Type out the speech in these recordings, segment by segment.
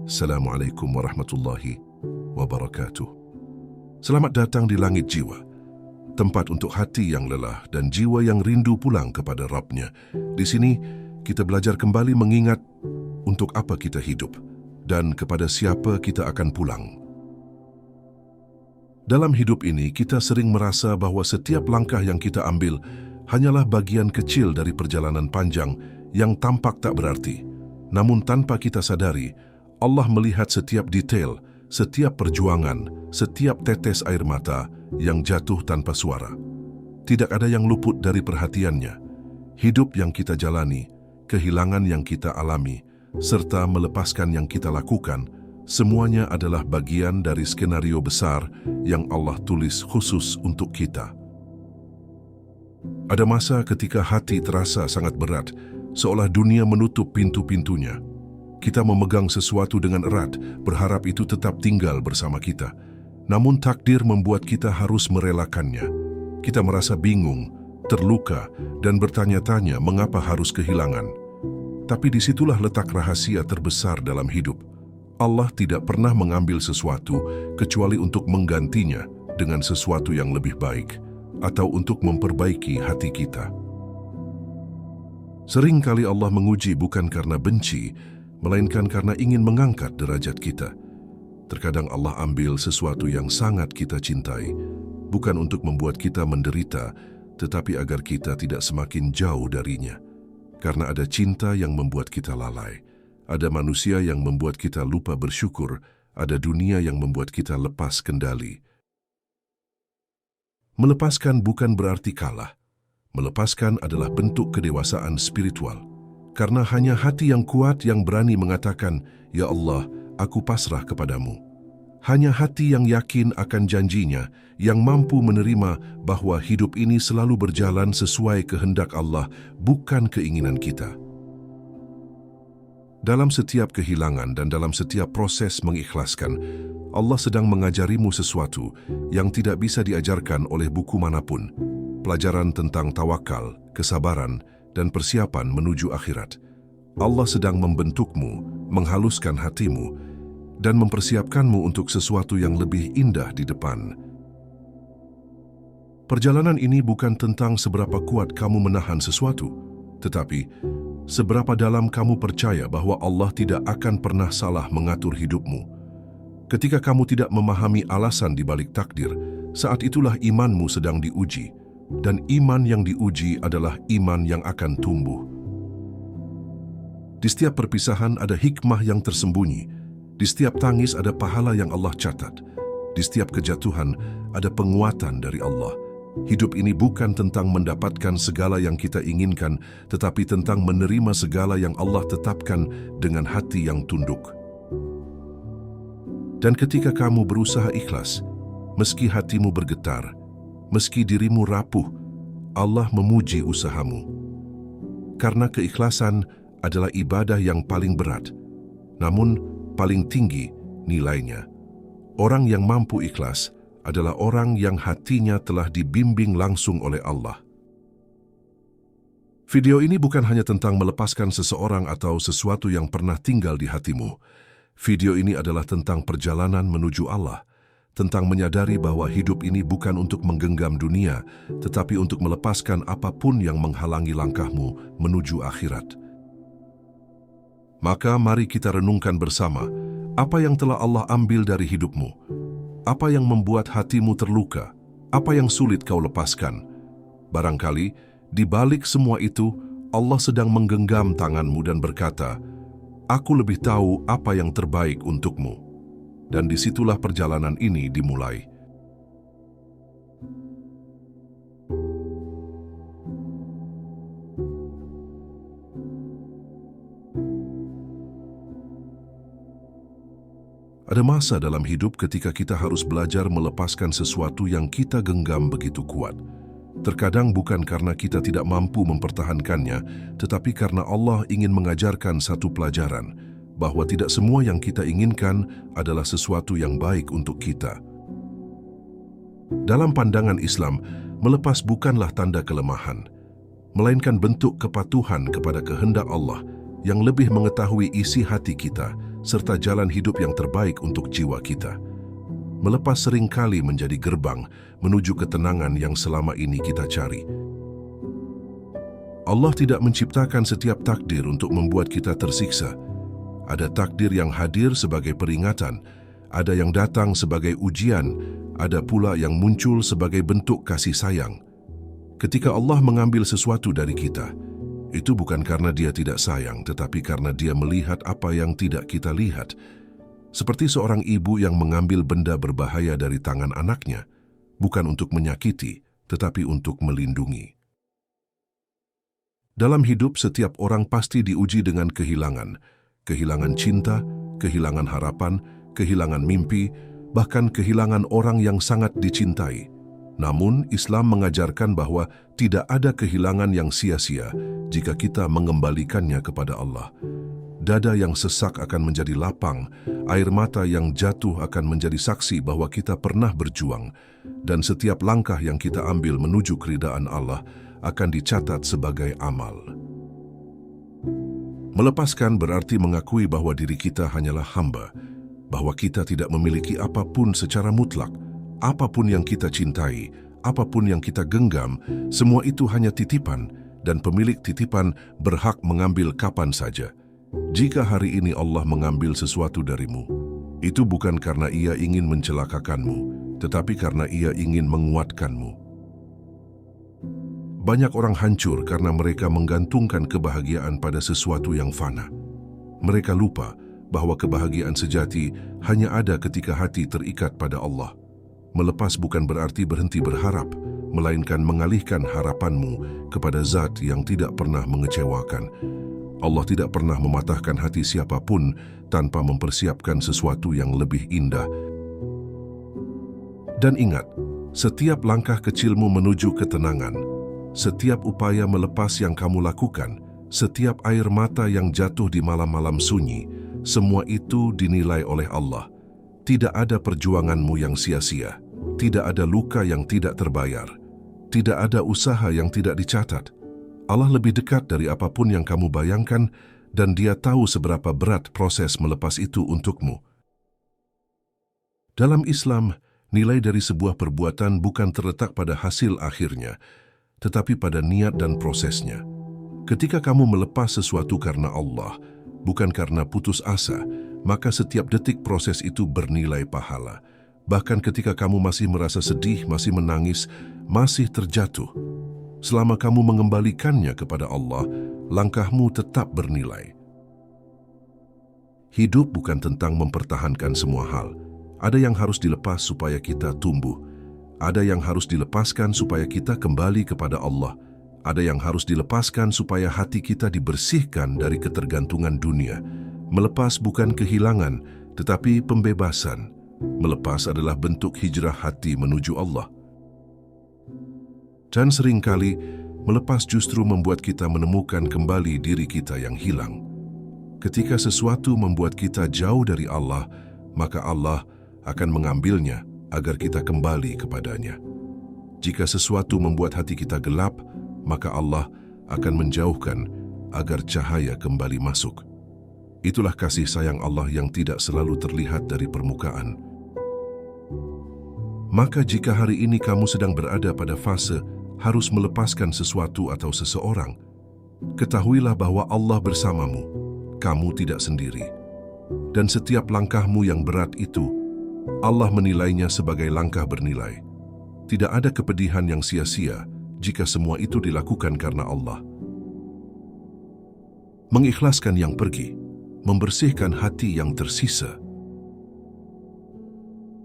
Assalamualaikum warahmatullahi wabarakatuh. Selamat datang di Langit Jiwa, tempat untuk hati yang lelah dan jiwa yang rindu pulang kepada Rabb-Nya. Di sini kita belajar kembali mengingat untuk apa kita hidup dan kepada siapa kita akan pulang. Dalam hidup ini, kita sering merasa bahwa setiap langkah yang kita ambil hanyalah bagian kecil dari perjalanan panjang yang tampak tak berarti. Namun tanpa kita sadari, Allah melihat setiap detail, setiap perjuangan, setiap tetes air mata yang jatuh tanpa suara. Tidak ada yang luput dari perhatiannya. Hidup yang kita jalani, kehilangan yang kita alami, serta melepaskan yang kita lakukan, semuanya adalah bagian dari skenario besar yang Allah tulis khusus untuk kita. Ada masa ketika hati terasa sangat berat, seolah dunia menutup pintu-pintunya. Kita memegang sesuatu dengan erat, berharap itu tetap tinggal bersama kita. Namun takdir membuat kita harus merelakannya. Kita merasa bingung, terluka, dan bertanya-tanya mengapa harus kehilangan. Tapi disitulah letak rahasia terbesar dalam hidup. Allah tidak pernah mengambil sesuatu kecuali untuk menggantinya dengan sesuatu yang lebih baik atau untuk memperbaiki hati kita. Seringkali Allah menguji bukan karena benci, melainkan karena ingin mengangkat derajat kita. Terkadang Allah ambil sesuatu yang sangat kita cintai, bukan untuk membuat kita menderita, tetapi agar kita tidak semakin jauh darinya. Karena ada cinta yang membuat kita lalai. Ada manusia yang membuat kita lupa bersyukur, ada dunia yang membuat kita lepas kendali. Melepaskan bukan berarti kalah. Melepaskan adalah bentuk kedewasaan spiritual. Karena hanya hati yang kuat yang berani mengatakan, "Ya Allah, aku pasrah kepadamu." Hanya hati yang yakin akan janjinya, yang mampu menerima bahwa hidup ini selalu berjalan sesuai kehendak Allah, bukan keinginan kita. Dalam setiap kehilangan dan dalam setiap proses mengikhlaskan, Allah sedang mengajarimu sesuatu yang tidak bisa diajarkan oleh buku manapun. Pelajaran tentang tawakal, kesabaran, dan persiapan menuju akhirat. Allah sedang membentukmu, menghaluskan hatimu, dan mempersiapkanmu untuk sesuatu yang lebih indah di depan. Perjalanan ini bukan tentang seberapa kuat kamu menahan sesuatu, tetapi seberapa dalam kamu percaya bahwa Allah tidak akan pernah salah mengatur hidupmu. Ketika kamu tidak memahami alasan di balik takdir, saat itulah imanmu sedang diuji, dan iman yang diuji adalah iman yang akan tumbuh. Di setiap perpisahan ada hikmah yang tersembunyi, di setiap tangis ada pahala yang Allah catat, di setiap kejatuhan ada penguatan dari Allah. Hidup ini bukan tentang mendapatkan segala yang kita inginkan, tetapi tentang menerima segala yang Allah tetapkan dengan hati yang tunduk. Dan ketika kamu berusaha ikhlas, meski hatimu bergetar, meski dirimu rapuh, Allah memuji usahamu. Karena keikhlasan adalah ibadah yang paling berat, namun paling tinggi nilainya. Orang yang mampu ikhlas adalah orang yang hatinya telah dibimbing langsung oleh Allah. Video ini bukan hanya tentang melepaskan seseorang atau sesuatu yang pernah tinggal di hatimu. Video ini adalah tentang perjalanan menuju Allah, tentang menyadari bahwa hidup ini bukan untuk menggenggam dunia, tetapi untuk melepaskan apapun yang menghalangi langkahmu menuju akhirat. Maka mari kita renungkan bersama, apa yang telah Allah ambil dari hidupmu? Apa yang membuat hatimu terluka? Apa yang sulit kau lepaskan? Barangkali, di balik semua itu, Allah sedang menggenggam tanganmu dan berkata, "Aku lebih tahu apa yang terbaik untukmu." Dan disitulah perjalanan ini dimulai. Ada masa dalam hidup ketika kita harus belajar melepaskan sesuatu yang kita genggam begitu kuat. Terkadang bukan karena kita tidak mampu mempertahankannya, tetapi karena Allah ingin mengajarkan satu pelajaran, bahwa tidak semua yang kita inginkan adalah sesuatu yang baik untuk kita. Dalam pandangan Islam, melepas bukanlah tanda kelemahan, melainkan bentuk kepatuhan kepada kehendak Allah yang lebih mengetahui isi hati kita, serta jalan hidup yang terbaik untuk jiwa kita. Melepas seringkali menjadi gerbang menuju ketenangan yang selama ini kita cari. Allah tidak menciptakan setiap takdir untuk membuat kita tersiksa. Ada takdir yang hadir sebagai peringatan, ada yang datang sebagai ujian, ada pula yang muncul sebagai bentuk kasih sayang. Ketika Allah mengambil sesuatu dari kita, itu bukan karena Dia tidak sayang, tetapi karena Dia melihat apa yang tidak kita lihat. Seperti seorang ibu yang mengambil benda berbahaya dari tangan anaknya, bukan untuk menyakiti, tetapi untuk melindungi. Dalam hidup, setiap orang pasti diuji dengan kehilangan. Kehilangan cinta, kehilangan harapan, kehilangan mimpi, bahkan kehilangan orang yang sangat dicintai. Namun, Islam mengajarkan bahwa tidak ada kehilangan yang sia-sia jika kita mengembalikannya kepada Allah. Dada yang sesak akan menjadi lapang, air mata yang jatuh akan menjadi saksi bahwa kita pernah berjuang, dan setiap langkah yang kita ambil menuju keridaan Allah akan dicatat sebagai amal. Melepaskan berarti mengakui bahwa diri kita hanyalah hamba, bahwa kita tidak memiliki apapun secara mutlak. Apapun yang kita cintai, apapun yang kita genggam, semua itu hanya titipan, dan pemilik titipan berhak mengambil kapan saja. Jika hari ini Allah mengambil sesuatu darimu, itu bukan karena Ia ingin mencelakakanmu, tetapi karena Ia ingin menguatkanmu. Banyak orang hancur karena mereka menggantungkan kebahagiaan pada sesuatu yang fana. Mereka lupa bahwa kebahagiaan sejati hanya ada ketika hati terikat pada Allah. Melepas bukan berarti berhenti berharap, melainkan mengalihkan harapanmu kepada Zat yang tidak pernah mengecewakan. Allah tidak pernah mematahkan hati siapapun tanpa mempersiapkan sesuatu yang lebih indah. Dan ingat, setiap langkah kecilmu menuju ketenangan, setiap upaya melepas yang kamu lakukan, setiap air mata yang jatuh di malam-malam sunyi, semua itu dinilai oleh Allah. Tidak ada perjuanganmu yang sia-sia, tidak ada luka yang tidak terbayar, tidak ada usaha yang tidak dicatat. Allah lebih dekat dari apapun yang kamu bayangkan, dan Dia tahu seberapa berat proses melepas itu untukmu. Dalam Islam, nilai dari sebuah perbuatan bukan terletak pada hasil akhirnya, tetapi pada niat dan prosesnya. Ketika kamu melepas sesuatu karena Allah, bukan karena putus asa, maka setiap detik proses itu bernilai pahala. Bahkan ketika kamu masih merasa sedih, masih menangis, masih terjatuh, selama kamu mengembalikannya kepada Allah, langkahmu tetap bernilai. Hidup bukan tentang mempertahankan semua hal. Ada yang harus dilepas supaya kita tumbuh. Ada yang harus dilepaskan supaya kita kembali kepada Allah. Ada yang harus dilepaskan supaya hati kita dibersihkan dari ketergantungan dunia. Melepas bukan kehilangan, tetapi pembebasan. Melepas adalah bentuk hijrah hati menuju Allah. Dan seringkali, melepas justru membuat kita menemukan kembali diri kita yang hilang. Ketika sesuatu membuat kita jauh dari Allah, maka Allah akan mengambilnya agar kita kembali kepadanya. Jika sesuatu membuat hati kita gelap, maka Allah akan menjauhkan agar cahaya kembali masuk. Itulah kasih sayang Allah yang tidak selalu terlihat dari permukaan. Maka jika hari ini kamu sedang berada pada fase harus melepaskan sesuatu atau seseorang, ketahuilah bahwa Allah bersamamu, kamu tidak sendiri. Dan setiap langkahmu yang berat itu, Allah menilainya sebagai langkah bernilai. Tidak ada kepedihan yang sia-sia jika semua itu dilakukan karena Allah. Mengikhlaskan yang pergi, membersihkan hati yang tersisa.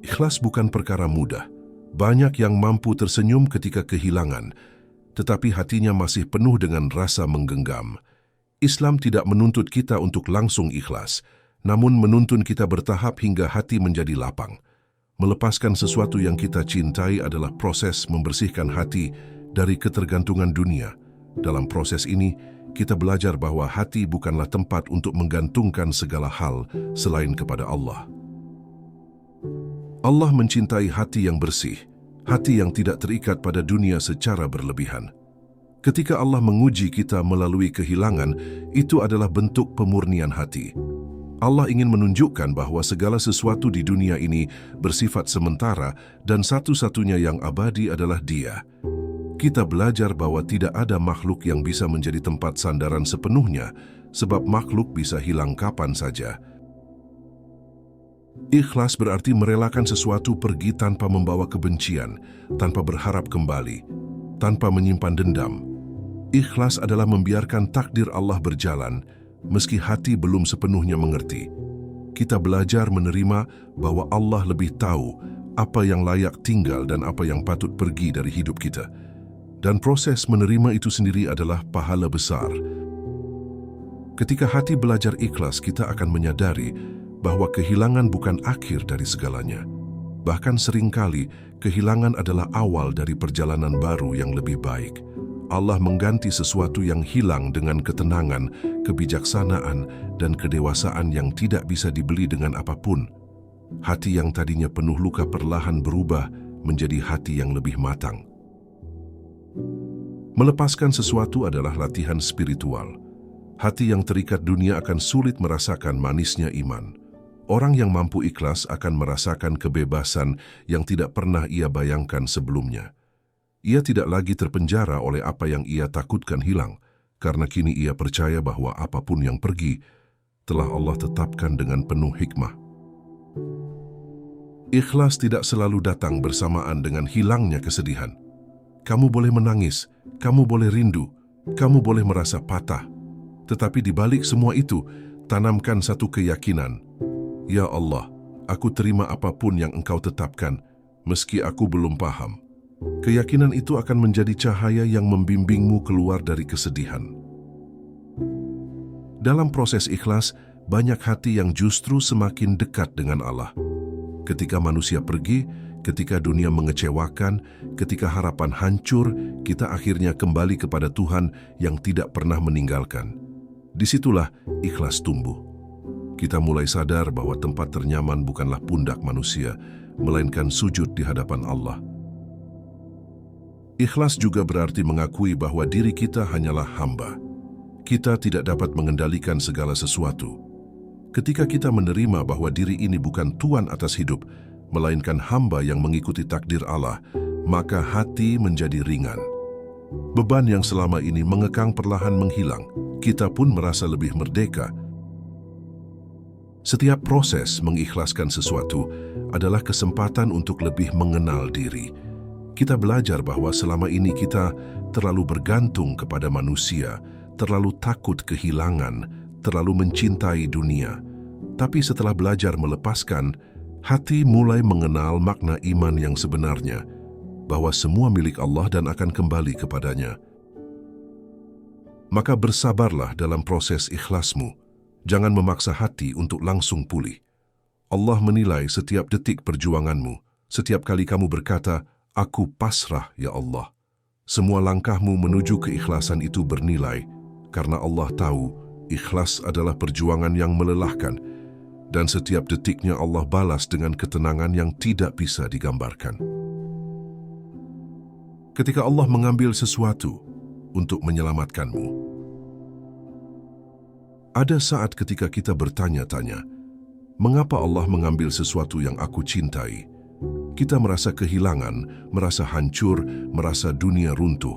Ikhlas bukan perkara mudah. Banyak yang mampu tersenyum ketika kehilangan, tetapi hatinya masih penuh dengan rasa menggenggam. Islam tidak menuntut kita untuk langsung ikhlas, namun menuntun kita bertahap hingga hati menjadi lapang. Melepaskan sesuatu yang kita cintai adalah proses membersihkan hati dari ketergantungan dunia. Dalam proses ini, kita belajar bahwa hati bukanlah tempat untuk menggantungkan segala hal selain kepada Allah. Allah mencintai hati yang bersih, hati yang tidak terikat pada dunia secara berlebihan. Ketika Allah menguji kita melalui kehilangan, itu adalah bentuk pemurnian hati. Allah ingin menunjukkan bahwa segala sesuatu di dunia ini bersifat sementara dan satu-satunya yang abadi adalah Dia. Kita belajar bahwa tidak ada makhluk yang bisa menjadi tempat sandaran sepenuhnya, sebab makhluk bisa hilang kapan saja. Ikhlas berarti merelakan sesuatu pergi tanpa membawa kebencian, tanpa berharap kembali, tanpa menyimpan dendam. Ikhlas adalah membiarkan takdir Allah berjalan, meski hati belum sepenuhnya mengerti. Kita belajar menerima bahwa Allah lebih tahu apa yang layak tinggal dan apa yang patut pergi dari hidup kita. Dan proses menerima itu sendiri adalah pahala besar. Ketika hati belajar ikhlas, kita akan menyadari bahwa kehilangan bukan akhir dari segalanya. Bahkan seringkali, kehilangan adalah awal dari perjalanan baru yang lebih baik. Allah mengganti sesuatu yang hilang dengan ketenangan, kebijaksanaan, dan kedewasaan yang tidak bisa dibeli dengan apapun. Hati yang tadinya penuh luka perlahan berubah menjadi hati yang lebih matang. Melepaskan sesuatu adalah latihan spiritual. Hati yang terikat dunia akan sulit merasakan manisnya iman. Orang yang mampu ikhlas akan merasakan kebebasan yang tidak pernah ia bayangkan sebelumnya. Ia tidak lagi terpenjara oleh apa yang ia takutkan hilang, karena kini ia percaya bahwa apapun yang pergi telah Allah tetapkan dengan penuh hikmah. Ikhlas tidak selalu datang bersamaan dengan hilangnya kesedihan. Kamu boleh menangis, kamu boleh rindu, kamu boleh merasa patah. Tetapi di balik semua itu, tanamkan satu keyakinan. Ya Allah, aku terima apapun yang Engkau tetapkan, meski aku belum paham. Keyakinan itu akan menjadi cahaya yang membimbingmu keluar dari kesedihan. Dalam proses ikhlas, banyak hati yang justru semakin dekat dengan Allah. Ketika manusia pergi, ketika dunia mengecewakan, ketika harapan hancur, kita akhirnya kembali kepada Tuhan yang tidak pernah meninggalkan. Disitulah ikhlas tumbuh. Kita mulai sadar bahwa tempat ternyaman bukanlah pundak manusia, melainkan sujud di hadapan Allah. Ikhlas juga berarti mengakui bahwa diri kita hanyalah hamba. Kita tidak dapat mengendalikan segala sesuatu. Ketika kita menerima bahwa diri ini bukan tuan atas hidup, melainkan hamba yang mengikuti takdir Allah, maka hati menjadi ringan. Beban yang selama ini mengekang perlahan menghilang, kita pun merasa lebih merdeka. Setiap proses mengikhlaskan sesuatu adalah kesempatan untuk lebih mengenal diri. Kita belajar bahwa selama ini kita terlalu bergantung kepada manusia, terlalu takut kehilangan, terlalu mencintai dunia. Tapi setelah belajar melepaskan, hati mulai mengenal makna iman yang sebenarnya, bahwa semua milik Allah dan akan kembali kepadanya. Maka bersabarlah dalam proses ikhlasmu. Jangan memaksa hati untuk langsung pulih. Allah menilai setiap detik perjuanganmu. Setiap kali kamu berkata, "Aku pasrah, ya Allah." Semua langkahmu menuju keikhlasan itu bernilai, karena Allah tahu ikhlas adalah perjuangan yang melelahkan, dan setiap detiknya Allah balas dengan ketenangan yang tidak bisa digambarkan. Ketika Allah mengambil sesuatu untuk menyelamatkanmu, ada saat ketika kita bertanya-tanya, mengapa Allah mengambil sesuatu yang aku cintai? Kita merasa kehilangan, merasa hancur, merasa dunia runtuh.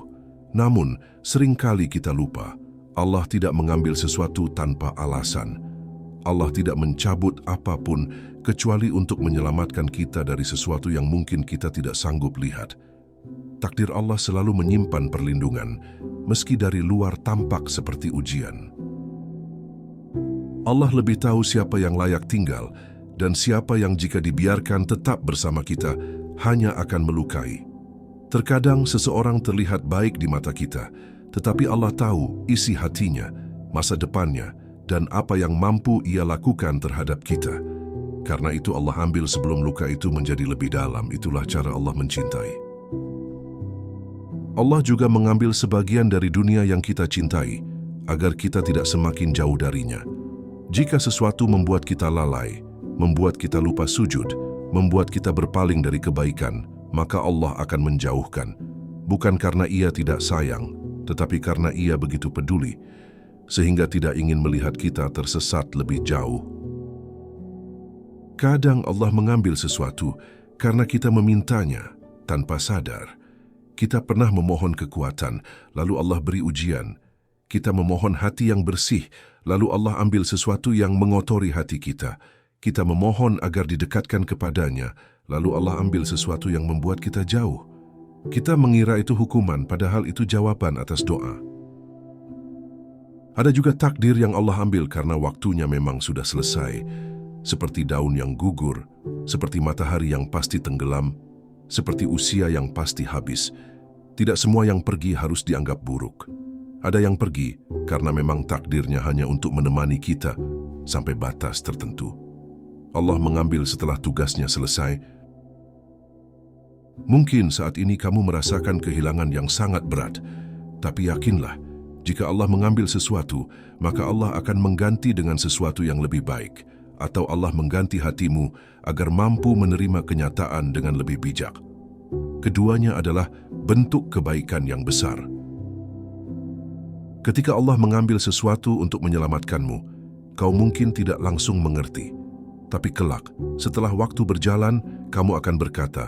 Namun, seringkali kita lupa, Allah tidak mengambil sesuatu tanpa alasan. Allah tidak mencabut apapun kecuali untuk menyelamatkan kita dari sesuatu yang mungkin kita tidak sanggup lihat. Takdir Allah selalu menyimpan perlindungan, meski dari luar tampak seperti ujian. Allah lebih tahu siapa yang layak tinggal dan siapa yang jika dibiarkan tetap bersama kita hanya akan melukai. Terkadang seseorang terlihat baik di mata kita, tetapi Allah tahu isi hatinya, masa depannya, dan apa yang mampu ia lakukan terhadap kita. Karena itu Allah ambil sebelum luka itu menjadi lebih dalam. Itulah cara Allah mencintai. Allah juga mengambil sebagian dari dunia yang kita cintai, agar kita tidak semakin jauh darinya. Jika sesuatu membuat kita lalai, membuat kita lupa sujud, membuat kita berpaling dari kebaikan, maka Allah akan menjauhkan. Bukan karena Ia tidak sayang, tetapi karena Ia begitu peduli, sehingga tidak ingin melihat kita tersesat lebih jauh. Terkadang Allah mengambil sesuatu karena kita memintanya tanpa sadar. Kita pernah memohon kekuatan, lalu Allah beri ujian. Kita memohon hati yang bersih, lalu Allah ambil sesuatu yang mengotori hati kita. Kita memohon agar didekatkan kepadanya, lalu Allah ambil sesuatu yang membuat kita jauh. Kita mengira itu hukuman, padahal itu jawaban atas doa. Ada juga takdir yang Allah ambil karena waktunya memang sudah selesai, seperti daun yang gugur, seperti matahari yang pasti tenggelam, seperti usia yang pasti habis. Tidak semua yang pergi harus dianggap buruk. Ada yang pergi karena memang takdirnya hanya untuk menemani kita sampai batas tertentu. Allah mengambil setelah tugasnya selesai. Mungkin saat ini kamu merasakan kehilangan yang sangat berat, tapi yakinlah, jika Allah mengambil sesuatu, maka Allah akan mengganti dengan sesuatu yang lebih baik, atau Allah mengganti hatimu agar mampu menerima kenyataan dengan lebih bijak. Keduanya adalah bentuk kebaikan yang besar. Ketika Allah mengambil sesuatu untuk menyelamatkanmu, kau mungkin tidak langsung mengerti. Tapi kelak, setelah waktu berjalan, kamu akan berkata,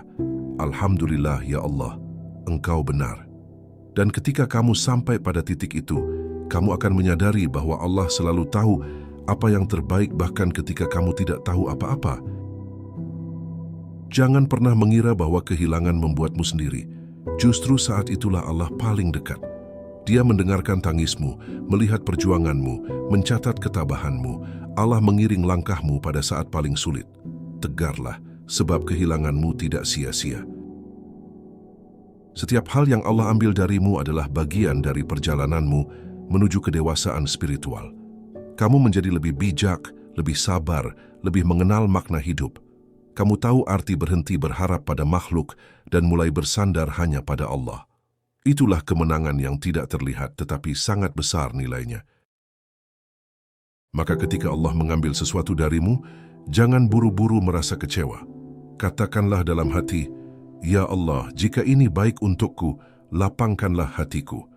"Alhamdulillah ya Allah, Engkau benar." Dan ketika kamu sampai pada titik itu, kamu akan menyadari bahwa Allah selalu tahu apa yang terbaik bahkan ketika kamu tidak tahu apa-apa. Jangan pernah mengira bahwa kehilangan membuatmu sendiri. Justru saat itulah Allah paling dekat. Dia mendengarkan tangismu, melihat perjuanganmu, mencatat ketabahanmu. Allah mengiring langkahmu pada saat paling sulit. Tegarlah, sebab kehilanganmu tidak sia-sia. Setiap hal yang Allah ambil darimu adalah bagian dari perjalananmu menuju kedewasaan spiritual. Kamu menjadi lebih bijak, lebih sabar, lebih mengenal makna hidup. Kamu tahu arti berhenti berharap pada makhluk dan mulai bersandar hanya pada Allah. Itulah kemenangan yang tidak terlihat tetapi sangat besar nilainya. Maka ketika Allah mengambil sesuatu darimu, jangan buru-buru merasa kecewa. Katakanlah dalam hati, "Ya Allah, jika ini baik untukku, lapangkanlah hatiku."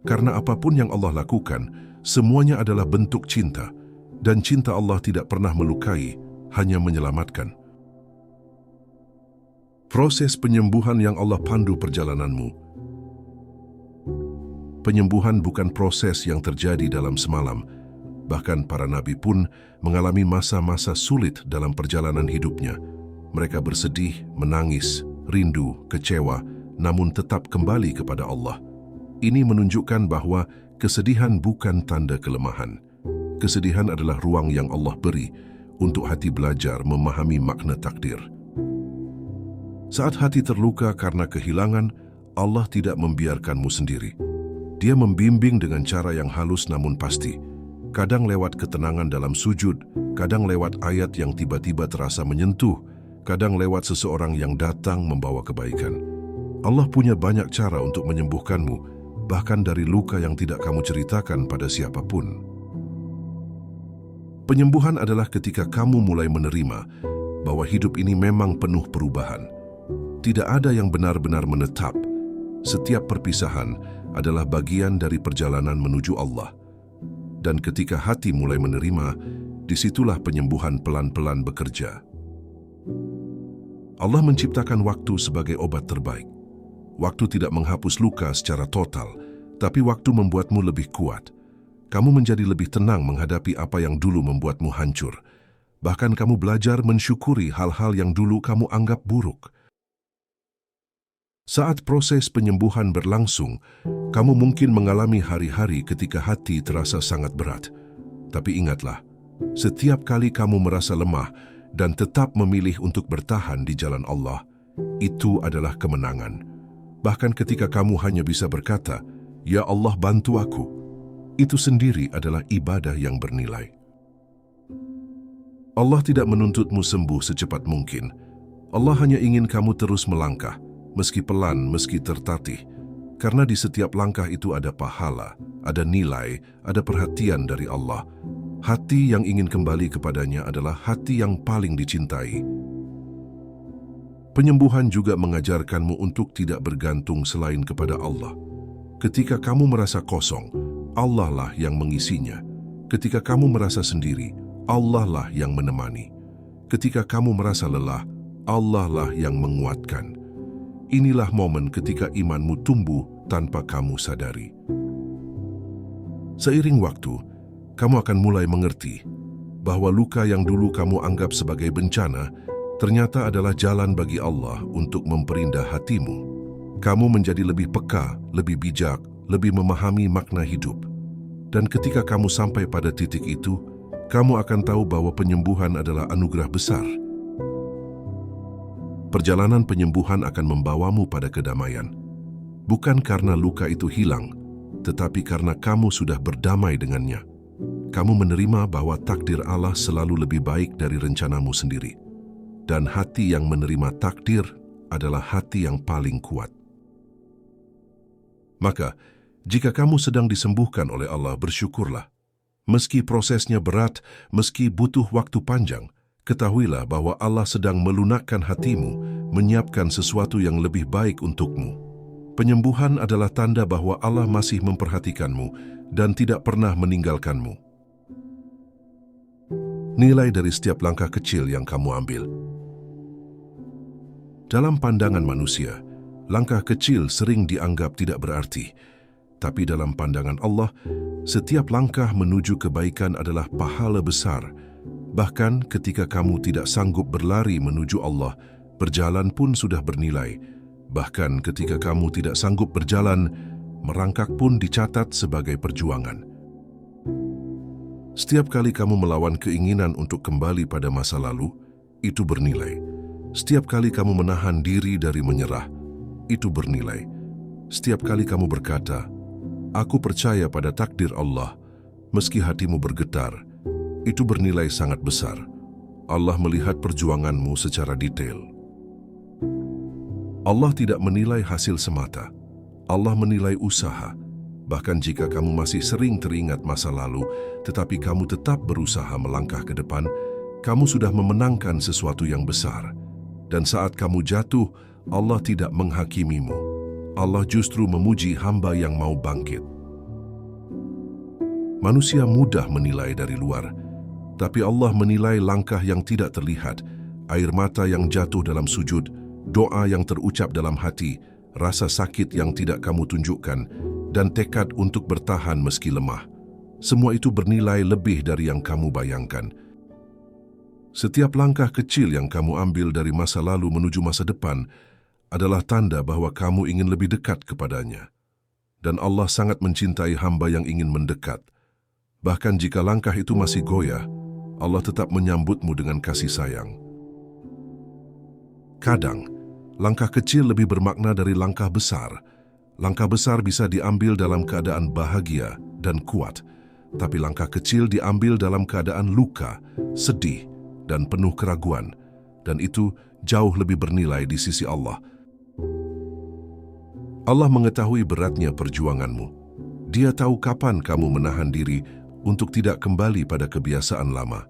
Karena apapun yang Allah lakukan, semuanya adalah bentuk cinta. Dan cinta Allah tidak pernah melukai, hanya menyelamatkan. Proses penyembuhan yang Allah pandu perjalananmu. Penyembuhan bukan proses yang terjadi dalam semalam. Bahkan para nabi pun mengalami masa-masa sulit dalam perjalanan hidupnya. Mereka bersedih, menangis, rindu, kecewa, namun tetap kembali kepada Allah. Ini menunjukkan bahwa kesedihan bukan tanda kelemahan. Kesedihan adalah ruang yang Allah beri untuk hati belajar memahami makna takdir. Saat hati terluka karena kehilangan, Allah tidak membiarkanmu sendiri. Dia membimbing dengan cara yang halus namun pasti. Kadang lewat ketenangan dalam sujud, kadang lewat ayat yang tiba-tiba terasa menyentuh, kadang lewat seseorang yang datang membawa kebaikan. Allah punya banyak cara untuk menyembuhkanmu, bahkan dari luka yang tidak kamu ceritakan pada siapapun. Penyembuhan adalah ketika kamu mulai menerima bahwa hidup ini memang penuh perubahan. Tidak ada yang benar-benar menetap. Setiap perpisahan adalah bagian dari perjalanan menuju Allah. Dan ketika hati mulai menerima, disitulah penyembuhan pelan-pelan bekerja. Allah menciptakan waktu sebagai obat terbaik. Waktu tidak menghapus luka secara total, tapi waktu membuatmu lebih kuat. Kamu menjadi lebih tenang menghadapi apa yang dulu membuatmu hancur. Bahkan kamu belajar mensyukuri hal-hal yang dulu kamu anggap buruk. Saat proses penyembuhan berlangsung, kamu mungkin mengalami hari-hari ketika hati terasa sangat berat. Tapi ingatlah, setiap kali kamu merasa lemah dan tetap memilih untuk bertahan di jalan Allah, itu adalah kemenangan. Bahkan ketika kamu hanya bisa berkata, "Ya Allah, bantu aku," itu sendiri adalah ibadah yang bernilai. Allah tidak menuntutmu sembuh secepat mungkin. Allah hanya ingin kamu terus melangkah, meski pelan, meski tertatih. Karena di setiap langkah itu ada pahala, ada nilai, ada perhatian dari Allah. Hati yang ingin kembali kepadanya adalah hati yang paling dicintai. Penyembuhan juga mengajarkanmu untuk tidak bergantung selain kepada Allah. Ketika kamu merasa kosong, Allah lah yang mengisinya. Ketika kamu merasa sendiri, Allah lah yang menemani. Ketika kamu merasa lelah, Allah lah yang menguatkan. Inilah momen ketika imanmu tumbuh tanpa kamu sadari. Seiring waktu, kamu akan mulai mengerti bahwa luka yang dulu kamu anggap sebagai bencana ternyata adalah jalan bagi Allah untuk memperindah hatimu. Kamu menjadi lebih peka, lebih bijak, lebih memahami makna hidup. Dan ketika kamu sampai pada titik itu, kamu akan tahu bahwa penyembuhan adalah anugerah besar. Perjalanan penyembuhan akan membawamu pada kedamaian. Bukan karena luka itu hilang, tetapi karena kamu sudah berdamai dengannya. Kamu menerima bahwa takdir Allah selalu lebih baik dari rencanamu sendiri. Dan hati yang menerima takdir adalah hati yang paling kuat. Maka, jika kamu sedang disembuhkan oleh Allah, bersyukurlah. Meski prosesnya berat, meski butuh waktu panjang, ketahuilah bahwa Allah sedang melunakkan hatimu, menyiapkan sesuatu yang lebih baik untukmu. Penyembuhan adalah tanda bahwa Allah masih memperhatikanmu dan tidak pernah meninggalkanmu. Nilai dari setiap langkah kecil yang kamu ambil. Dalam pandangan manusia, langkah kecil sering dianggap tidak berarti. Tapi dalam pandangan Allah, setiap langkah menuju kebaikan adalah pahala besar. Bahkan ketika kamu tidak sanggup berlari menuju Allah, berjalan pun sudah bernilai. Bahkan ketika kamu tidak sanggup berjalan, merangkak pun dicatat sebagai perjuangan. Setiap kali kamu melawan keinginan untuk kembali pada masa lalu, itu bernilai. Setiap kali kamu menahan diri dari menyerah, itu bernilai. Setiap kali kamu berkata, "Aku percaya pada takdir Allah," meski hatimu bergetar, itu bernilai sangat besar. Allah melihat perjuanganmu secara detail. Allah tidak menilai hasil semata. Allah menilai usaha. Bahkan jika kamu masih sering teringat masa lalu, tetapi kamu tetap berusaha melangkah ke depan, kamu sudah memenangkan sesuatu yang besar. Dan saat kamu jatuh, Allah tidak menghakimimu. Allah justru memuji hamba yang mau bangkit. Manusia mudah menilai dari luar, tapi Allah menilai langkah yang tidak terlihat, air mata yang jatuh dalam sujud, doa yang terucap dalam hati, rasa sakit yang tidak kamu tunjukkan, dan tekad untuk bertahan meski lemah. Semua itu bernilai lebih dari yang kamu bayangkan. Setiap langkah kecil yang kamu ambil dari masa lalu menuju masa depan adalah tanda bahwa kamu ingin lebih dekat kepadanya. Dan Allah sangat mencintai hamba yang ingin mendekat. Bahkan jika langkah itu masih goyah, Allah tetap menyambutmu dengan kasih sayang. Kadang, langkah kecil lebih bermakna dari langkah besar. Langkah besar bisa diambil dalam keadaan bahagia dan kuat, tapi langkah kecil diambil dalam keadaan luka, sedih, dan penuh keraguan. Dan itu jauh lebih bernilai di sisi Allah. Allah mengetahui beratnya perjuanganmu. Dia tahu kapan kamu menahan diri untuk tidak kembali pada kebiasaan lama.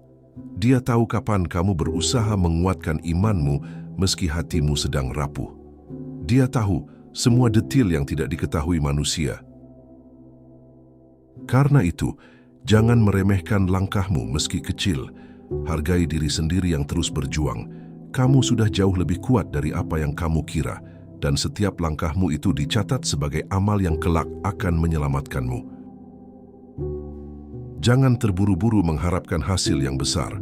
Dia tahu kapan kamu berusaha menguatkan imanmu meski hatimu sedang rapuh. Dia tahu semua detil yang tidak diketahui manusia. Karena itu, jangan meremehkan langkahmu meski kecil. Hargai diri sendiri yang terus berjuang. Kamu sudah jauh lebih kuat dari apa yang kamu kira. Dan setiap langkahmu itu dicatat sebagai amal yang kelak akan menyelamatkanmu. Jangan terburu-buru mengharapkan hasil yang besar.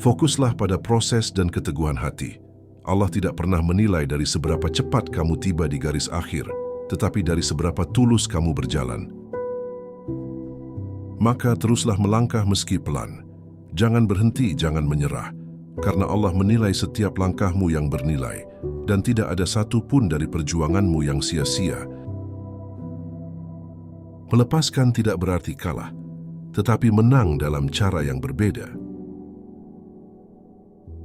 Fokuslah pada proses dan keteguhan hati. Allah tidak pernah menilai dari seberapa cepat kamu tiba di garis akhir, tetapi dari seberapa tulus kamu berjalan. Maka teruslah melangkah meski pelan. Jangan berhenti, jangan menyerah. Karena Allah menilai setiap langkahmu yang bernilai, dan tidak ada satu pun dari perjuanganmu yang sia-sia. Melepaskan tidak berarti kalah, tetapi menang dalam cara yang berbeda.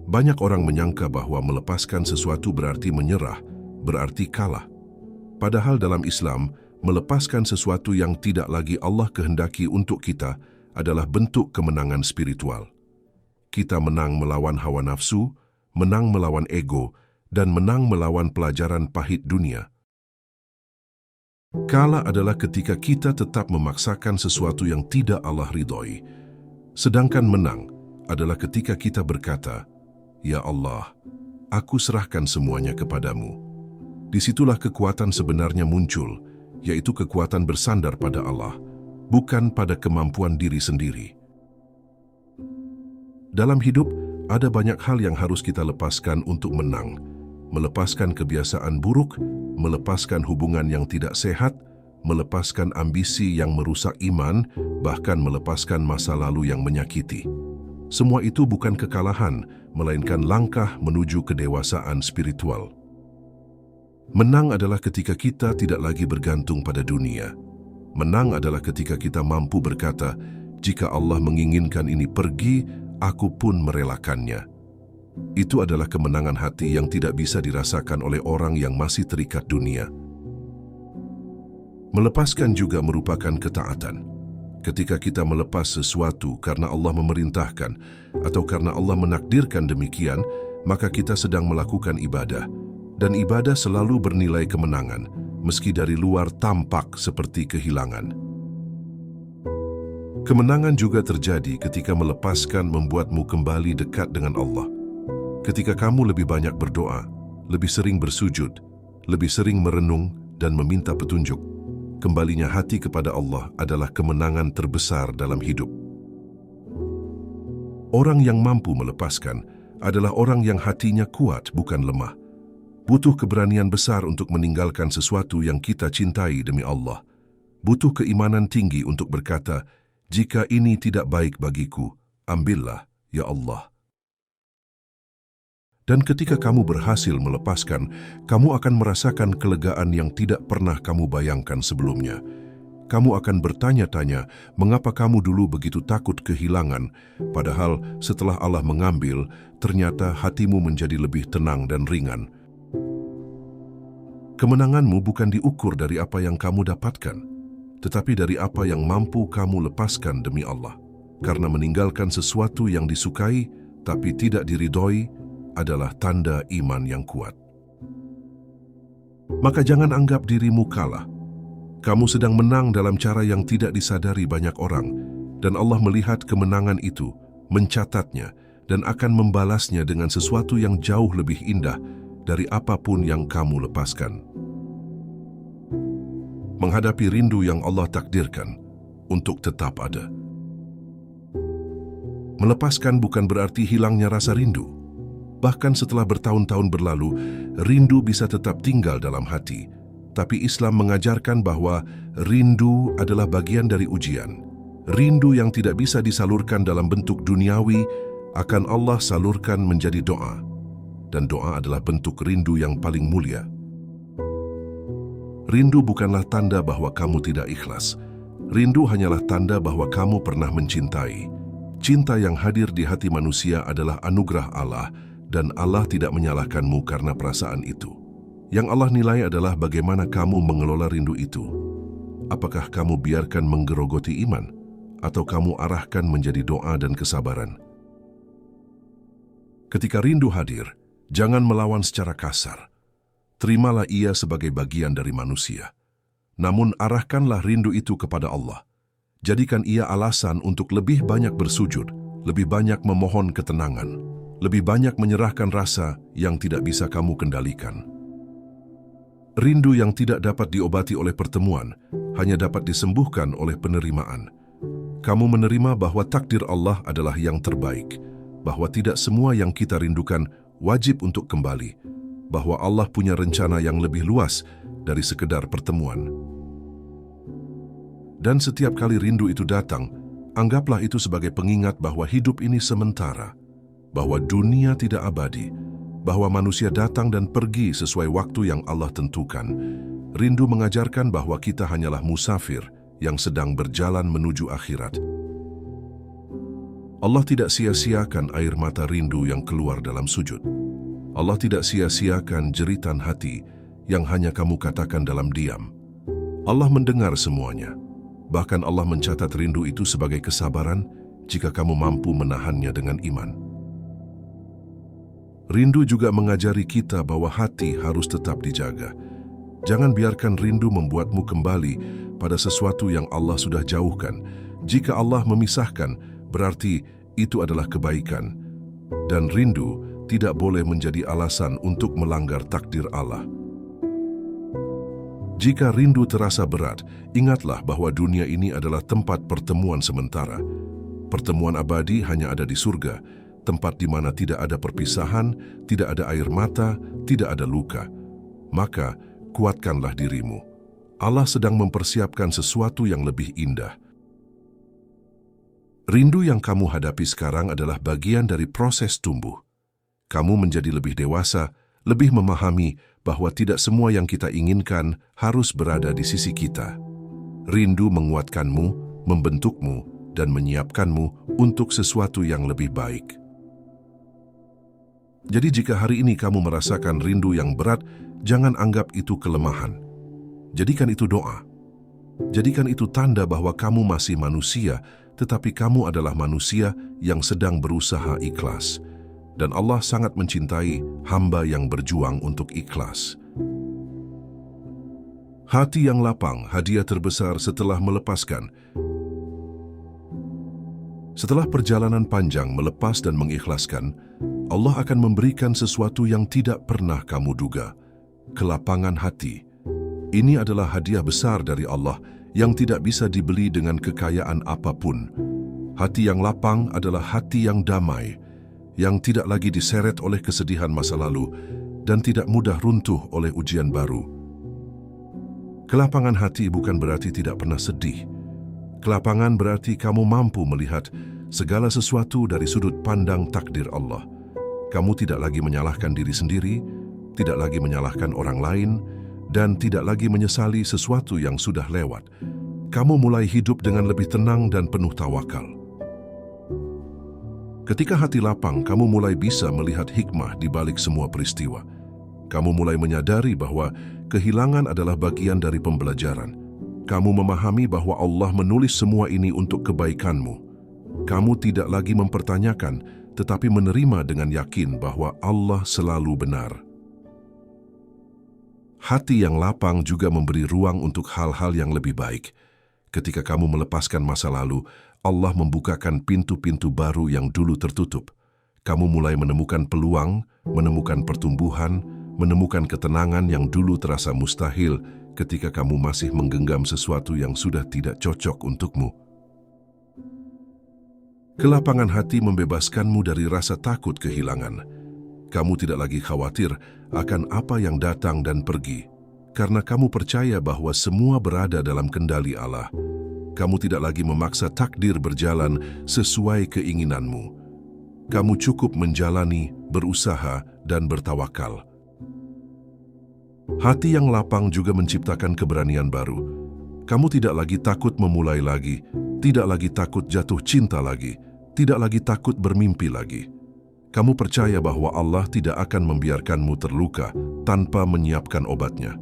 Banyak orang menyangka bahwa melepaskan sesuatu berarti menyerah, berarti kalah. Padahal dalam Islam, melepaskan sesuatu yang tidak lagi Allah kehendaki untuk kita adalah bentuk kemenangan spiritual. Kita menang melawan hawa nafsu, menang melawan ego, dan menang melawan pelajaran pahit dunia. Kalah adalah ketika kita tetap memaksakan sesuatu yang tidak Allah ridhoi. Sedangkan menang adalah ketika kita berkata, "Ya Allah, aku serahkan semuanya kepadamu." Disitulah kekuatan sebenarnya muncul, yaitu kekuatan bersandar pada Allah, bukan pada kemampuan diri sendiri. Dalam hidup, ada banyak hal yang harus kita lepaskan untuk menang. Melepaskan kebiasaan buruk, melepaskan hubungan yang tidak sehat, melepaskan ambisi yang merusak iman, bahkan melepaskan masa lalu yang menyakiti. Semua itu bukan kekalahan, melainkan langkah menuju kedewasaan spiritual. Menang adalah ketika kita tidak lagi bergantung pada dunia. Menang adalah ketika kita mampu berkata, "Jika Allah menginginkan ini pergi, aku pun merelakannya." Itu adalah kemenangan hati yang tidak bisa dirasakan oleh orang yang masih terikat dunia. Melepaskan juga merupakan ketaatan. Ketika kita melepas sesuatu karena Allah memerintahkan atau karena Allah menakdirkan demikian, maka kita sedang melakukan ibadah. Dan ibadah selalu bernilai kemenangan, meski dari luar tampak seperti kehilangan. Kemenangan juga terjadi ketika melepaskan membuatmu kembali dekat dengan Allah. Ketika kamu lebih banyak berdoa, lebih sering bersujud, lebih sering merenung dan meminta petunjuk, kembalinya hati kepada Allah adalah kemenangan terbesar dalam hidup. Orang yang mampu melepaskan adalah orang yang hatinya kuat, bukan lemah. Butuh keberanian besar untuk meninggalkan sesuatu yang kita cintai demi Allah. Butuh keimanan tinggi untuk berkata, "Jika ini tidak baik bagiku, ambillah, ya Allah." Dan ketika kamu berhasil melepaskan, kamu akan merasakan kelegaan yang tidak pernah kamu bayangkan sebelumnya. Kamu akan bertanya-tanya, mengapa kamu dulu begitu takut kehilangan, padahal setelah Allah mengambil, ternyata hatimu menjadi lebih tenang dan ringan. Kemenanganmu bukan diukur dari apa yang kamu dapatkan, tetapi dari apa yang mampu kamu lepaskan demi Allah. Karena meninggalkan sesuatu yang disukai tapi tidak diridhoi adalah tanda iman yang kuat. Maka jangan anggap dirimu kalah. Kamu sedang menang dalam cara yang tidak disadari banyak orang, dan Allah melihat kemenangan itu, mencatatnya, dan akan membalasnya dengan sesuatu yang jauh lebih indah dari apapun yang kamu lepaskan. Menghadapi rindu yang Allah takdirkan untuk tetap ada. Melepaskan bukan berarti hilangnya rasa rindu. Bahkan setelah bertahun-tahun berlalu, rindu bisa tetap tinggal dalam hati. Tapi Islam mengajarkan bahwa rindu adalah bagian dari ujian. Rindu yang tidak bisa disalurkan dalam bentuk duniawi akan Allah salurkan menjadi doa. Dan doa adalah bentuk rindu yang paling mulia. Rindu bukanlah tanda bahwa kamu tidak ikhlas. Rindu hanyalah tanda bahwa kamu pernah mencintai. Cinta yang hadir di hati manusia adalah anugerah Allah, dan Allah tidak menyalahkanmu karena perasaan itu. Yang Allah nilai adalah bagaimana kamu mengelola rindu itu. Apakah kamu biarkan menggerogoti iman, atau kamu arahkan menjadi doa dan kesabaran? Ketika rindu hadir, jangan melawan secara kasar. Terimalah ia sebagai bagian dari manusia. Namun arahkanlah rindu itu kepada Allah. Jadikan ia alasan untuk lebih banyak bersujud, lebih banyak memohon ketenangan, lebih banyak menyerahkan rasa yang tidak bisa kamu kendalikan. Rindu yang tidak dapat diobati oleh pertemuan hanya dapat disembuhkan oleh penerimaan. Kamu menerima bahwa takdir Allah adalah yang terbaik, bahwa tidak semua yang kita rindukan wajib untuk kembali, bahwa Allah punya rencana yang lebih luas dari sekedar pertemuan. Dan setiap kali rindu itu datang, anggaplah itu sebagai pengingat bahwa hidup ini sementara, bahwa dunia tidak abadi, bahwa manusia datang dan pergi sesuai waktu yang Allah tentukan. Rindu mengajarkan bahwa kita hanyalah musafir yang sedang berjalan menuju akhirat. Allah tidak sia-siakan air mata rindu yang keluar dalam sujud. Allah tidak sia-siakan jeritan hati yang hanya kamu katakan dalam diam. Allah mendengar semuanya. Bahkan Allah mencatat rindu itu sebagai kesabaran jika kamu mampu menahannya dengan iman. Rindu juga mengajari kita bahwa hati harus tetap dijaga. Jangan biarkan rindu membuatmu kembali pada sesuatu yang Allah sudah jauhkan. Jika Allah memisahkan, berarti itu adalah kebaikan. Dan rindu tidak boleh menjadi alasan untuk melanggar takdir Allah. Jika rindu terasa berat, ingatlah bahwa dunia ini adalah tempat pertemuan sementara. Pertemuan abadi hanya ada di surga, tempat di mana tidak ada perpisahan, tidak ada air mata, tidak ada luka. Maka, kuatkanlah dirimu. Allah sedang mempersiapkan sesuatu yang lebih indah. Rindu yang kamu hadapi sekarang adalah bagian dari proses tumbuh. Kamu menjadi lebih dewasa, lebih memahami bahwa tidak semua yang kita inginkan harus berada di sisi kita. Rindu menguatkanmu, membentukmu, dan menyiapkanmu untuk sesuatu yang lebih baik. Jadi jika hari ini kamu merasakan rindu yang berat, jangan anggap itu kelemahan. Jadikan itu doa. Jadikan itu tanda bahwa kamu masih manusia, tetapi kamu adalah manusia yang sedang berusaha ikhlas. Dan Allah sangat mencintai hamba yang berjuang untuk ikhlas. Hati yang lapang, hadiah terbesar setelah melepaskan. Setelah perjalanan panjang melepas dan mengikhlaskan, Allah akan memberikan sesuatu yang tidak pernah kamu duga. Kelapangan hati. Ini adalah hadiah besar dari Allah yang tidak bisa dibeli dengan kekayaan apapun. Hati yang lapang adalah hati yang damai, yang tidak lagi diseret oleh kesedihan masa lalu dan tidak mudah runtuh oleh ujian baru. Kelapangan hati bukan berarti tidak pernah sedih. Kelapangan berarti kamu mampu melihat segala sesuatu dari sudut pandang takdir Allah. Kamu tidak lagi menyalahkan diri sendiri, tidak lagi menyalahkan orang lain, dan tidak lagi menyesali sesuatu yang sudah lewat. Kamu mulai hidup dengan lebih tenang dan penuh tawakal. Ketika hati lapang, kamu mulai bisa melihat hikmah di balik semua peristiwa. Kamu mulai menyadari bahwa kehilangan adalah bagian dari pembelajaran. Kamu memahami bahwa Allah menulis semua ini untuk kebaikanmu. Kamu tidak lagi mempertanyakan, tetapi menerima dengan yakin bahwa Allah selalu benar. Hati yang lapang juga memberi ruang untuk hal-hal yang lebih baik. Ketika kamu melepaskan masa lalu, Allah membukakan pintu-pintu baru yang dulu tertutup. Kamu mulai menemukan peluang, menemukan pertumbuhan, menemukan ketenangan yang dulu terasa mustahil ketika kamu masih menggenggam sesuatu yang sudah tidak cocok untukmu. Kelapangan hati membebaskanmu dari rasa takut kehilangan. Kamu tidak lagi khawatir akan apa yang datang dan pergi, karena kamu percaya bahwa semua berada dalam kendali Allah. Kamu tidak lagi memaksa takdir berjalan sesuai keinginanmu. Kamu cukup menjalani, berusaha, dan bertawakal. Hati yang lapang juga menciptakan keberanian baru. Kamu tidak lagi takut memulai lagi, tidak lagi takut jatuh cinta lagi, tidak lagi takut bermimpi lagi. Kamu percaya bahwa Allah tidak akan membiarkanmu terluka tanpa menyiapkan obatnya.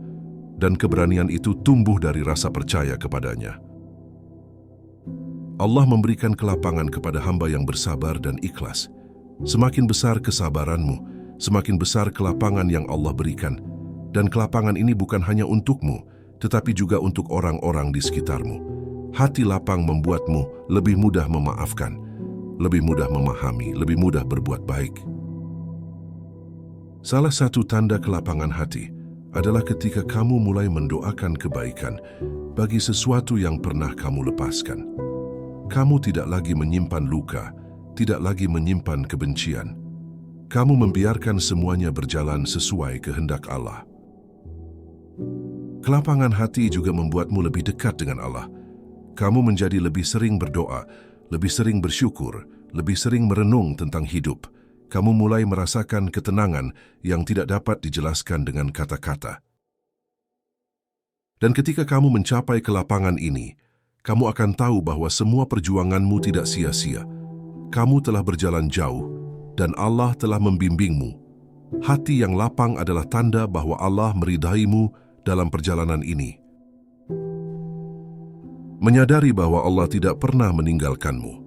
Dan keberanian itu tumbuh dari rasa percaya kepadanya. Allah memberikan kelapangan kepada hamba yang bersabar dan ikhlas. Semakin besar kesabaranmu, semakin besar kelapangan yang Allah berikan. Dan kelapangan ini bukan hanya untukmu, tetapi juga untuk orang-orang di sekitarmu. Hati lapang membuatmu lebih mudah memaafkan, lebih mudah memahami, lebih mudah berbuat baik. Salah satu tanda kelapangan hati adalah ketika kamu mulai mendoakan kebaikan bagi sesuatu yang pernah kamu lepaskan. Kamu tidak lagi menyimpan luka, tidak lagi menyimpan kebencian. Kamu membiarkan semuanya berjalan sesuai kehendak Allah. Kelapangan hati juga membuatmu lebih dekat dengan Allah. Kamu menjadi lebih sering berdoa, lebih sering bersyukur, lebih sering merenung tentang hidup. Kamu mulai merasakan ketenangan yang tidak dapat dijelaskan dengan kata-kata. Dan ketika kamu mencapai kelapangan ini, kamu akan tahu bahwa semua perjuanganmu tidak sia-sia. Kamu telah berjalan jauh, dan Allah telah membimbingmu. Hati yang lapang adalah tanda bahwa Allah meridaimu dalam perjalanan ini. Menyadari bahwa Allah tidak pernah meninggalkanmu.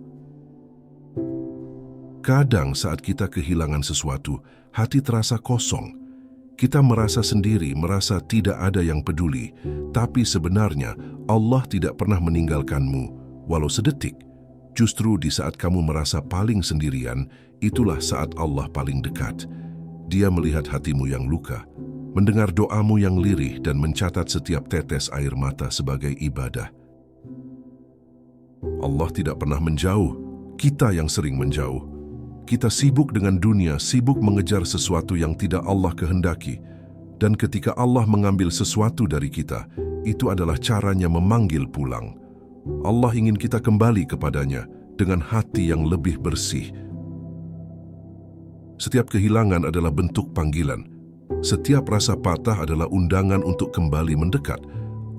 Kadang saat kita kehilangan sesuatu, hati terasa kosong. Kita merasa sendiri, merasa tidak ada yang peduli. Tapi sebenarnya Allah tidak pernah meninggalkanmu, walau sedetik. Justru di saat kamu merasa paling sendirian, itulah saat Allah paling dekat. Dia melihat hatimu yang luka, mendengar doamu yang lirih dan mencatat setiap tetes air mata sebagai ibadah. Allah tidak pernah menjauh, kita yang sering menjauh. Kita sibuk dengan dunia, sibuk mengejar sesuatu yang tidak Allah kehendaki. Dan ketika Allah mengambil sesuatu dari kita, itu adalah caranya memanggil pulang. Allah ingin kita kembali kepadanya dengan hati yang lebih bersih. Setiap kehilangan adalah bentuk panggilan. Setiap rasa patah adalah undangan untuk kembali mendekat.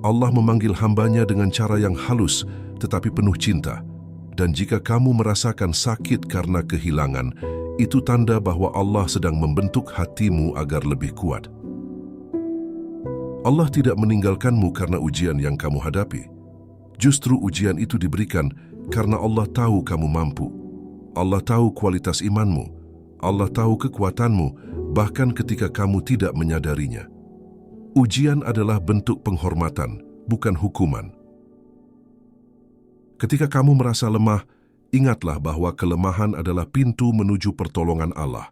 Allah memanggil hambanya dengan cara yang halus, tetapi penuh cinta. Dan jika kamu merasakan sakit karena kehilangan, itu tanda bahwa Allah sedang membentuk hatimu agar lebih kuat. Allah tidak meninggalkanmu karena ujian yang kamu hadapi. Justru ujian itu diberikan karena Allah tahu kamu mampu. Allah tahu kualitas imanmu. Allah tahu kekuatanmu, bahkan ketika kamu tidak menyadarinya. Ujian adalah bentuk penghormatan, bukan hukuman. Ketika kamu merasa lemah, ingatlah bahwa kelemahan adalah pintu menuju pertolongan Allah.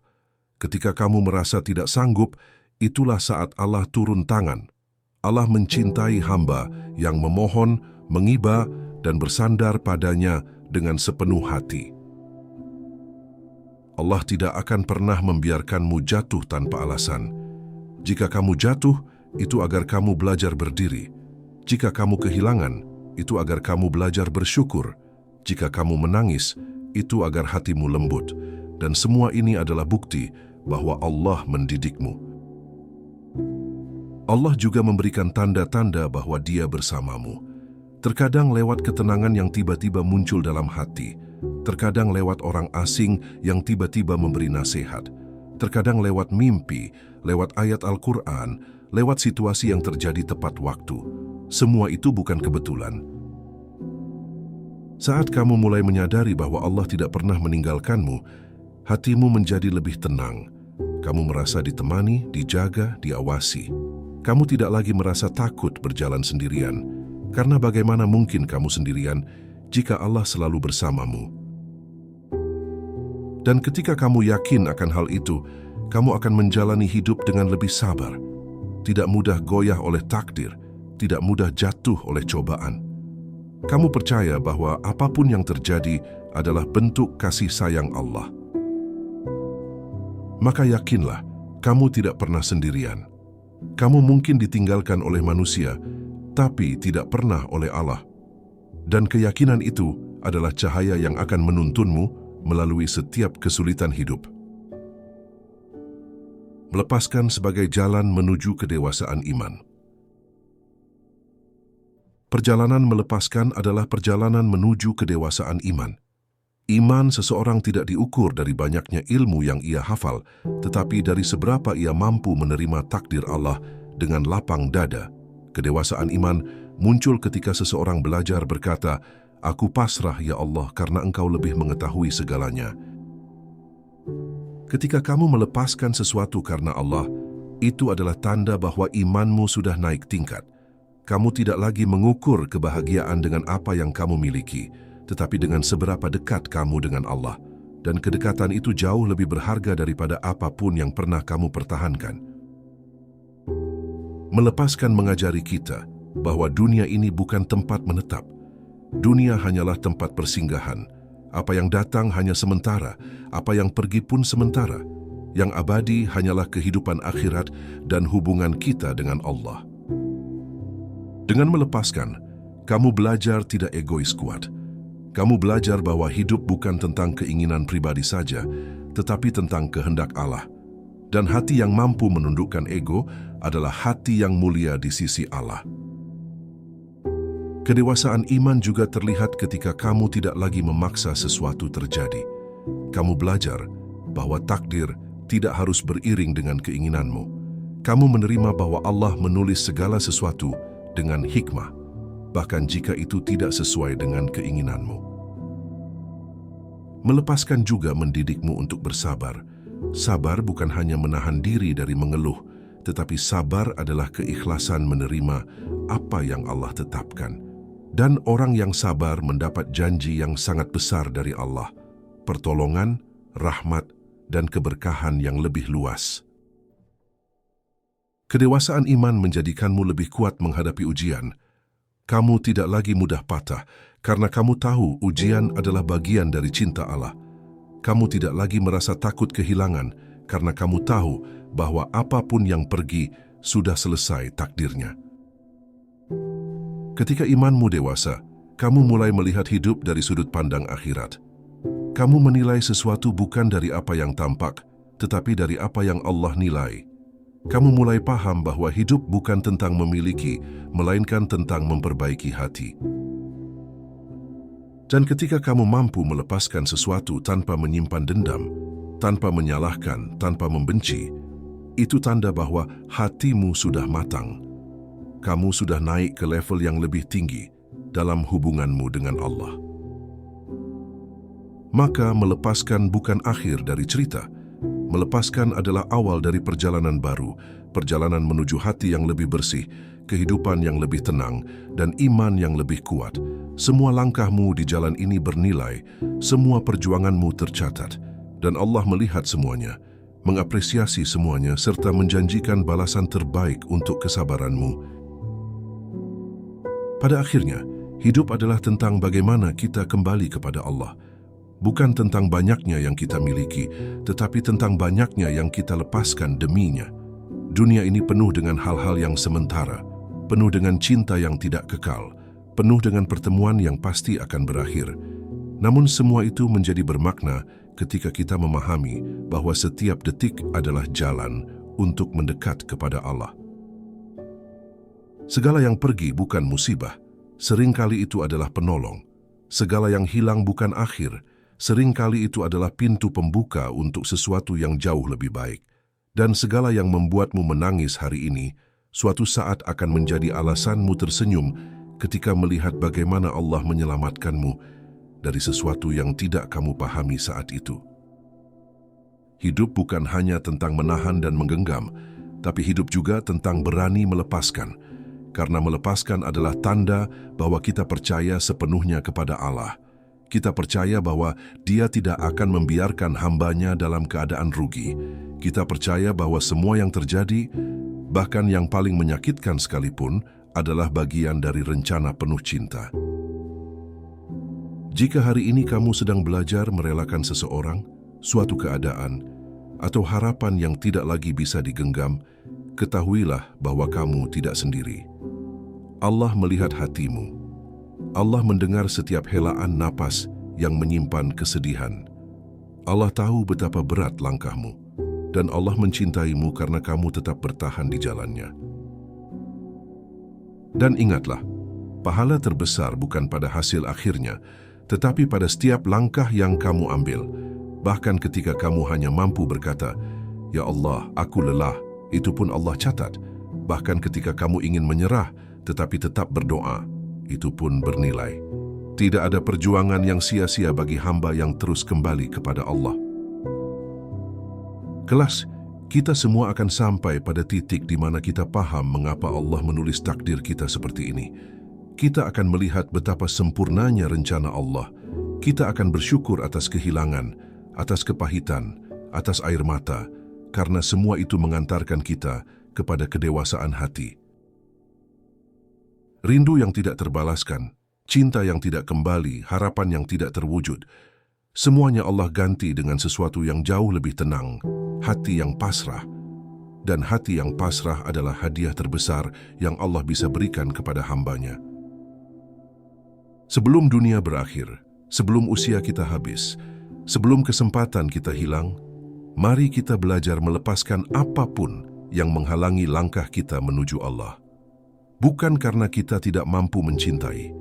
Ketika kamu merasa tidak sanggup, itulah saat Allah turun tangan. Allah mencintai hamba yang memohon, mengiba, dan bersandar padanya dengan sepenuh hati. Allah tidak akan pernah membiarkanmu jatuh tanpa alasan. Jika kamu jatuh, itu agar kamu belajar berdiri. Jika kamu kehilangan, itu agar kamu belajar bersyukur. Jika kamu menangis, itu agar hatimu lembut. Dan semua ini adalah bukti bahwa Allah mendidikmu. Allah juga memberikan tanda-tanda bahwa Dia bersamamu. Terkadang lewat ketenangan yang tiba-tiba muncul dalam hati. Terkadang lewat orang asing yang tiba-tiba memberi nasihat. Terkadang lewat mimpi, lewat ayat Al-Quran, lewat situasi yang terjadi tepat waktu. Semua itu bukan kebetulan. Saat kamu mulai menyadari bahwa Allah tidak pernah meninggalkanmu, hatimu menjadi lebih tenang. Kamu merasa ditemani, dijaga, diawasi. Kamu tidak lagi merasa takut berjalan sendirian, karena bagaimana mungkin kamu sendirian jika Allah selalu bersamamu? Dan ketika kamu yakin akan hal itu, kamu akan menjalani hidup dengan lebih sabar. Tidak mudah goyah oleh takdir, tidak mudah jatuh oleh cobaan. Kamu percaya bahwa apapun yang terjadi adalah bentuk kasih sayang Allah. Maka yakinlah, kamu tidak pernah sendirian. Kamu mungkin ditinggalkan oleh manusia, tapi tidak pernah oleh Allah. Dan keyakinan itu adalah cahaya yang akan menuntunmu melalui setiap kesulitan hidup. Melepaskan sebagai jalan menuju kedewasaan iman. Perjalanan melepaskan adalah perjalanan menuju kedewasaan iman. Iman seseorang tidak diukur dari banyaknya ilmu yang ia hafal, tetapi dari seberapa ia mampu menerima takdir Allah dengan lapang dada. Kedewasaan iman muncul ketika seseorang belajar berkata, "Aku pasrah ya Allah karena Engkau lebih mengetahui segalanya." Ketika kamu melepaskan sesuatu karena Allah, itu adalah tanda bahwa imanmu sudah naik tingkat. Kamu tidak lagi mengukur kebahagiaan dengan apa yang kamu miliki, tetapi dengan seberapa dekat kamu dengan Allah. Dan kedekatan itu jauh lebih berharga daripada apapun yang pernah kamu pertahankan. Melepaskan mengajari kita bahwa dunia ini bukan tempat menetap. Dunia hanyalah tempat persinggahan. Apa yang datang hanya sementara, apa yang pergi pun sementara. Yang abadi hanyalah kehidupan akhirat dan hubungan kita dengan Allah. Dengan melepaskan, kamu belajar tidak egois kuat. Kamu belajar bahwa hidup bukan tentang keinginan pribadi saja, tetapi tentang kehendak Allah. Dan hati yang mampu menundukkan ego adalah hati yang mulia di sisi Allah. Kedewasaan iman juga terlihat ketika kamu tidak lagi memaksa sesuatu terjadi. Kamu belajar bahwa takdir tidak harus beriring dengan keinginanmu. Kamu menerima bahwa Allah menulis segala sesuatu dengan hikmah, bahkan jika itu tidak sesuai dengan keinginanmu. Melepaskan juga mendidikmu untuk bersabar. Sabar bukan hanya menahan diri dari mengeluh, tetapi sabar adalah keikhlasan menerima apa yang Allah tetapkan. Dan orang yang sabar mendapat janji yang sangat besar dari Allah, pertolongan, rahmat, dan keberkahan yang lebih luas. Kedewasaan iman menjadikanmu lebih kuat menghadapi ujian. Kamu tidak lagi mudah patah, karena kamu tahu ujian adalah bagian dari cinta Allah. Kamu tidak lagi merasa takut kehilangan, karena kamu tahu bahwa apapun yang pergi sudah selesai takdirnya. Ketika imanmu dewasa, kamu mulai melihat hidup dari sudut pandang akhirat. Kamu menilai sesuatu bukan dari apa yang tampak, tetapi dari apa yang Allah nilai. Kamu mulai paham bahwa hidup bukan tentang memiliki, melainkan tentang memperbaiki hati. Dan ketika kamu mampu melepaskan sesuatu tanpa menyimpan dendam, tanpa menyalahkan, tanpa membenci, itu tanda bahwa hatimu sudah matang. Kamu sudah naik ke level yang lebih tinggi dalam hubunganmu dengan Allah. Maka melepaskan bukan akhir dari cerita. Melepaskan adalah awal dari perjalanan baru, perjalanan menuju hati yang lebih bersih, kehidupan yang lebih tenang, dan iman yang lebih kuat. Semua langkahmu di jalan ini bernilai, semua perjuanganmu tercatat, dan Allah melihat semuanya, mengapresiasi semuanya, serta menjanjikan balasan terbaik untuk kesabaranmu. Pada akhirnya, hidup adalah tentang bagaimana kita kembali kepada Allah. Bukan tentang banyaknya yang kita miliki, tetapi tentang banyaknya yang kita lepaskan deminya. Dunia ini penuh dengan hal-hal yang sementara, penuh dengan cinta yang tidak kekal, penuh dengan pertemuan yang pasti akan berakhir. Namun semua itu menjadi bermakna ketika kita memahami bahwa setiap detik adalah jalan untuk mendekat kepada Allah. Segala yang pergi bukan musibah, seringkali itu adalah penolong. Segala yang hilang bukan akhir, seringkali itu adalah pintu pembuka untuk sesuatu yang jauh lebih baik. Dan segala yang membuatmu menangis hari ini, suatu saat akan menjadi alasanmu tersenyum ketika melihat bagaimana Allah menyelamatkanmu dari sesuatu yang tidak kamu pahami saat itu. Hidup bukan hanya tentang menahan dan menggenggam, tapi hidup juga tentang berani melepaskan. Karena melepaskan adalah tanda bahwa kita percaya sepenuhnya kepada Allah. Kita percaya bahwa Dia tidak akan membiarkan hamba-Nya dalam keadaan rugi. Kita percaya bahwa semua yang terjadi, bahkan yang paling menyakitkan sekalipun, adalah bagian dari rencana penuh cinta. Jika hari ini kamu sedang belajar merelakan seseorang, suatu keadaan, atau harapan yang tidak lagi bisa digenggam, ketahuilah bahwa kamu tidak sendiri. Allah melihat hatimu. Allah mendengar setiap helaan napas yang menyimpan kesedihan. Allah tahu betapa berat langkahmu, dan Allah mencintaimu karena kamu tetap bertahan di jalannya. Dan ingatlah, pahala terbesar bukan pada hasil akhirnya, tetapi pada setiap langkah yang kamu ambil. Bahkan ketika kamu hanya mampu berkata, "Ya Allah, aku lelah," itu pun Allah catat. Bahkan ketika kamu ingin menyerah, tetapi tetap berdoa, itu pun bernilai. Tidak ada perjuangan yang sia-sia bagi hamba yang terus kembali kepada Allah. Kelas, kita semua akan sampai pada titik di mana kita paham mengapa Allah menulis takdir kita seperti ini. Kita akan melihat betapa sempurnanya rencana Allah. Kita akan bersyukur atas kehilangan, atas kepahitan, atas air mata, karena semua itu mengantarkan kita kepada kedewasaan hati. Rindu yang tidak terbalaskan, cinta yang tidak kembali, harapan yang tidak terwujud, semuanya Allah ganti dengan sesuatu yang jauh lebih tenang, hati yang pasrah. Dan hati yang pasrah adalah hadiah terbesar yang Allah bisa berikan kepada hamba-Nya. Sebelum dunia berakhir, sebelum usia kita habis, sebelum kesempatan kita hilang, mari kita belajar melepaskan apapun yang menghalangi langkah kita menuju Allah. Bukan karena kita tidak mampu mencintai,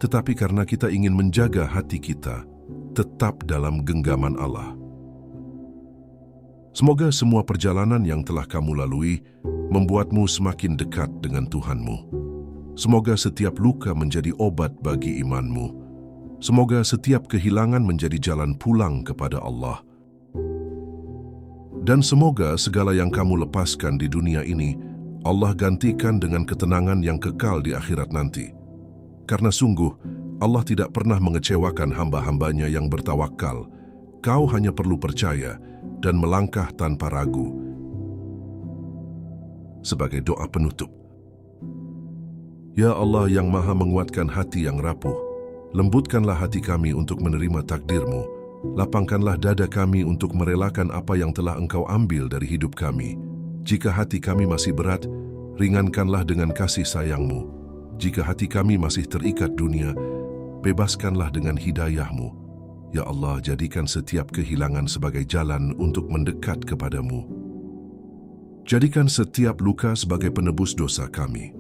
tetapi karena kita ingin menjaga hati kita tetap dalam genggaman Allah. Semoga semua perjalanan yang telah kamu lalui membuatmu semakin dekat dengan Tuhanmu. Semoga setiap luka menjadi obat bagi imanmu. Semoga setiap kehilangan menjadi jalan pulang kepada Allah. Dan semoga segala yang kamu lepaskan di dunia ini Allah gantikan dengan ketenangan yang kekal di akhirat nanti. Karena sungguh, Allah tidak pernah mengecewakan hamba-hambanya yang bertawakal. Kau hanya perlu percaya dan melangkah tanpa ragu. Sebagai doa penutup. Ya Allah yang maha menguatkan hati yang rapuh, lembutkanlah hati kami untuk menerima takdir-Mu. Lapangkanlah dada kami untuk merelakan apa yang telah Engkau ambil dari hidup kami. Jika hati kami masih berat, ringankanlah dengan kasih sayang-Mu. Jika hati kami masih terikat dunia, bebaskanlah dengan hidayah-Mu. Ya Allah, jadikan setiap kehilangan sebagai jalan untuk mendekat kepadamu. Jadikan setiap luka sebagai penebus dosa kami.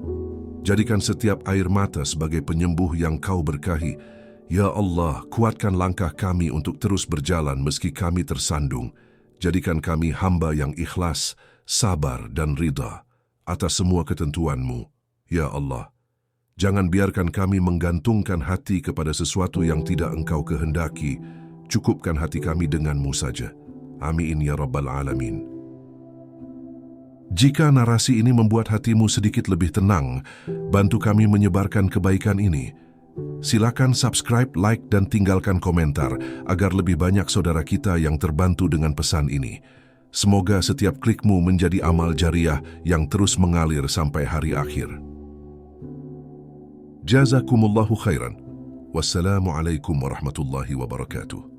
Jadikan setiap air mata sebagai penyembuh yang Kau berkahi. Ya Allah, kuatkan langkah kami untuk terus berjalan meski kami tersandung. Jadikan kami hamba yang ikhlas, sabar dan ridha atas semua ketentuan-Mu. Ya Allah, jangan biarkan kami menggantungkan hati kepada sesuatu yang tidak Engkau kehendaki. Cukupkan hati kami dengan-Mu saja. Amin ya Rabbal Alamin. Jika narasi ini membuat hatimu sedikit lebih tenang, bantu kami menyebarkan kebaikan ini. Silakan subscribe, like, dan tinggalkan komentar agar lebih banyak saudara kita yang terbantu dengan pesan ini. Semoga setiap klikmu menjadi amal jariah yang terus mengalir sampai hari akhir. Jazakumullahu khairan. Wassalamualaikum warahmatullahi wabarakatuh.